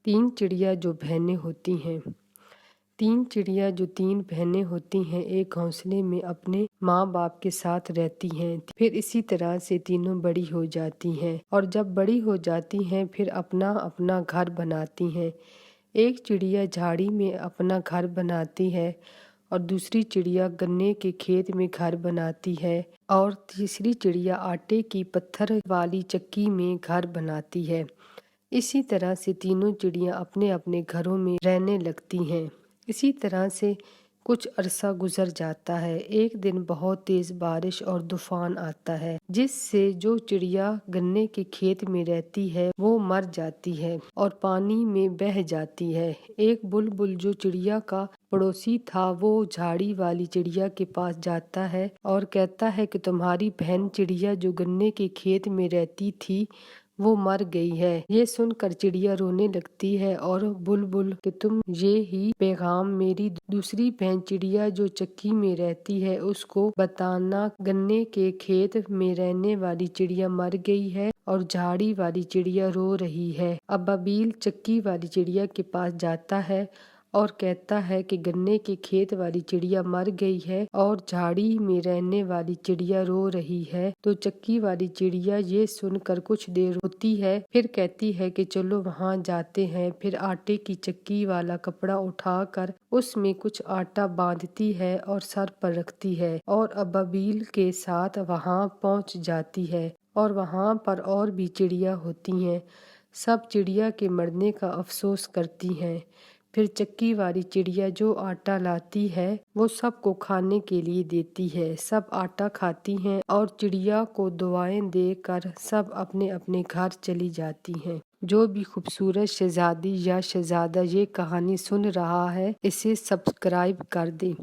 तीन चिड़िया जो बहनें होती हैं। तीन चिड़िया जो तीन बहनें होती हैं, एक घोंसले में अपने माँ बाप के साथ रहती हैं। फिर इसी तरह से तीनों बड़ी हो जाती हैं और जब बड़ी हो जाती हैं फिर अपना अपना घर बनाती हैं। एक चिड़िया झाड़ी में अपना घर बनाती है और दूसरी चिड़िया गन्ने के खेत में घर बनाती है और तीसरी चिड़िया आटे की पत्थर वाली चक्की में घर बनाती है। इसी तरह से तीनों चिड़ियाँ अपने अपने घरों में रहने लगती हैं। इसी तरह से कुछ अरसा गुजर जाता है। एक दिन बहुत तेज बारिश और तूफान आता है, जिससे जो चिड़िया गन्ने के खेत में रहती है वो मर जाती है और पानी में बह जाती है। एक बुलबुल जो चिड़िया का पड़ोसी था, वो झाड़ी वाली चिड़िया के पास जाता है और कहता है कि तुम्हारी बहन चिड़िया जो गन्ने के खेत में रहती थी वो मर गई है। ये सुनकर चिड़िया रोने लगती है और बुलबुल कि तुम ये ही पैगाम मेरी दूसरी बहन चिड़िया जो चक्की में रहती है उसको बताना। गन्ने के खेत में रहने वाली चिड़िया मर गई है और झाड़ी वाली चिड़िया रो रही है। अबाबिल चक्की वाली चिड़िया के पास जाता है और कहता है कि गन्ने के खेत वाली चिड़िया मर गई है और झाड़ी में रहने वाली चिड़िया रो रही है। तो चक्की वाली चिड़िया ये सुनकर कुछ देर रोती है, फिर कहती है कि चलो वहाँ जाते हैं। फिर आटे की चक्की वाला कपड़ा उठाकर उसमें कुछ आटा बांधती है और सर पर रखती है और अबाबिल के साथ वहाँ पहुँच जाती है और वहाँ पर और भी चिड़िया होती हैं। सब चिड़िया के मरने का अफसोस करती हैं। फिर चक्की वाली चिड़िया जो आटा लाती है वो सबको खाने के लिए देती है। सब आटा खाती हैं और चिड़िया को दुआएं देकर सब अपने अपने घर चली जाती हैं। जो भी खूबसूरत शहजादी या शहजादा ये कहानी सुन रहा है, इसे सब्सक्राइब कर दे।